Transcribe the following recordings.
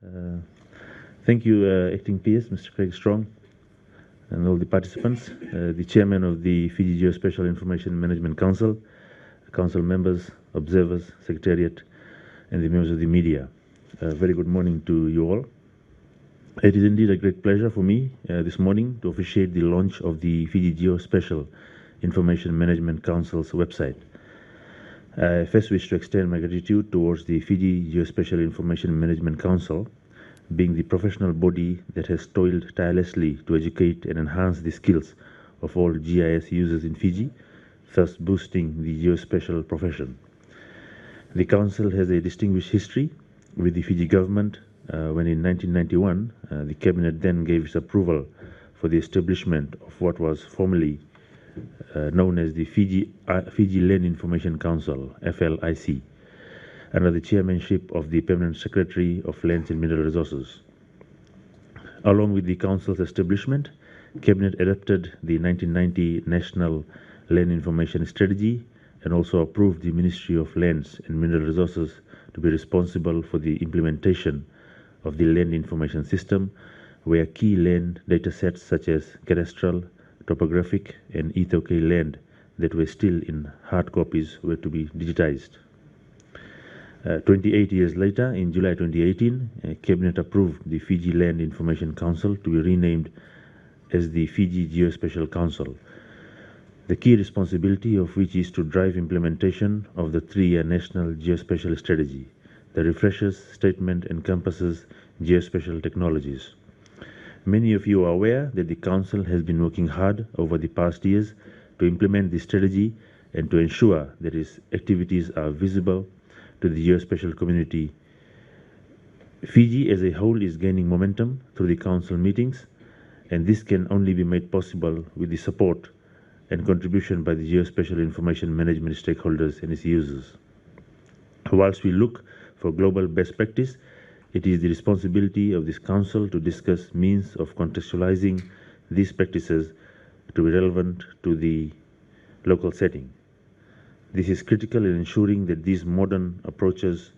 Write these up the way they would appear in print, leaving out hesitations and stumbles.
Uh, Thank you, Acting PS, Mr. Craig Strong, and all the participants, the Chairman of the Fiji Geospatial Information Management Council, Council members, observers, Secretariat, and the members of the media. Very good morning to you all. It is indeed a great pleasure for me this morning to officiate the launch of the Fiji Geospatial Information Management Council's website. I first wish to extend my gratitude towards the Fiji Geospatial Information Management Council, being the professional body that has toiled tirelessly to educate and enhance the skills of all GIS users in Fiji, thus boosting the geospatial profession. The Council has a distinguished history with the Fiji government when in 1991 the Cabinet then gave its approval for the establishment of what was formerly known as the Fiji Land Information Council, FLIC, under the chairmanship of the Permanent Secretary of Lands and Mineral Resources. Along with the Council's establishment, Cabinet adopted the 1990 National Land Information Strategy and also approved the Ministry of Lands and Mineral Resources to be responsible for the implementation of the Land Information System, where key land datasets such as cadastral, topographic, and ETHOK land that were still in hard copies were to be digitized. 28 years later, in July 2018, Cabinet approved the Fiji Land Information Council to be renamed as the Fiji Geospatial Council, the key responsibility of which is to drive implementation of the 3-year National Geospatial Strategy. The refreshers statement encompasses geospatial technologies. Many of you are aware that the Council has been working hard over the past years to implement the strategy and to ensure that its activities are visible to the geospatial community. Fiji as a whole is gaining momentum through the Council meetings, and this can only be made possible with the support and contribution by the geospatial information management stakeholders and its users. Whilst we look for global best practice, it is the responsibility of this Council to discuss means of contextualizing these practices to be relevant to the local setting. This is critical in ensuring that these modern approaches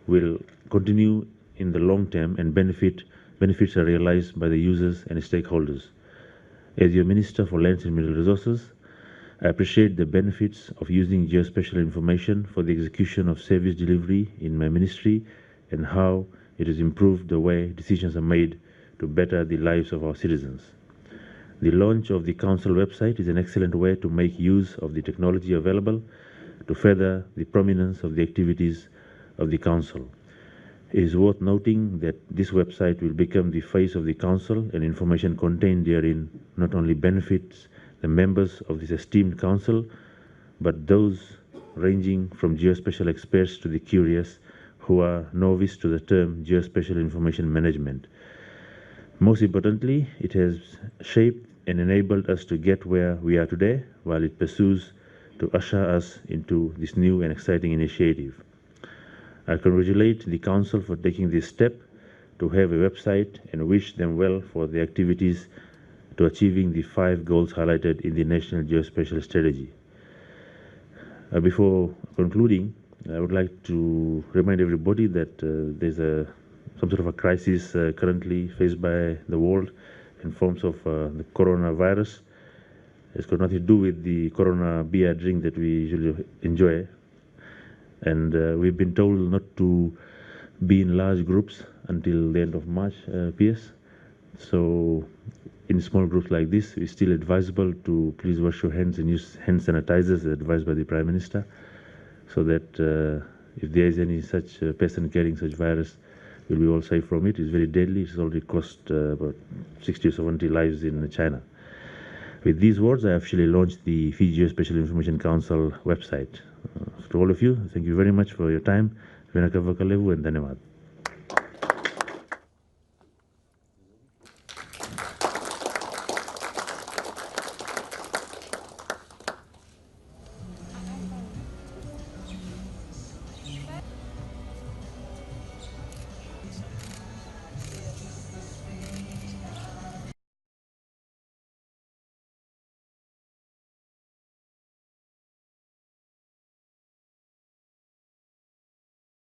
will continue in the long term and benefits are realized by the users and stakeholders. As your Minister for Lands and Mineral Resources, I appreciate the benefits of using geospatial information for the execution of service delivery in my ministry and how it has improved the way decisions are made to better the lives of our citizens. The launch of the Council website is an excellent way to make use of the technology available to further the prominence of the activities of the Council. It is worth noting that this website will become the face of the Council, and information contained therein not only benefits the members of this esteemed Council, but those ranging from geospatial experts to the curious who are novice to the term geospatial information management. Most importantly, it has shaped and enabled us to get where we are today, while it pursues to usher us into this new and exciting initiative. I congratulate the Council for taking this step to have a website and wish them well for their activities to achieving the 5 goals highlighted in the National Geospatial Strategy. Before concluding, I would like to remind everybody that there's some sort of a crisis currently faced by the world in forms of the coronavirus. It's got nothing to do with the Corona beer drink that we usually enjoy. And we've been told not to be in large groups until the end of March, PS. So in small groups like this, it's still advisable to please wash your hands and use hand sanitizers as advised by the Prime Minister, so that if there is any such person carrying such virus, we'll be all safe from it. It's very deadly. It's already cost about 60 or 70 lives in China. With these words, I officially launched the Fiji Geospatial Information Council website. To all of you, thank you very much for your time. Venakavakalevu and Dhanyavad.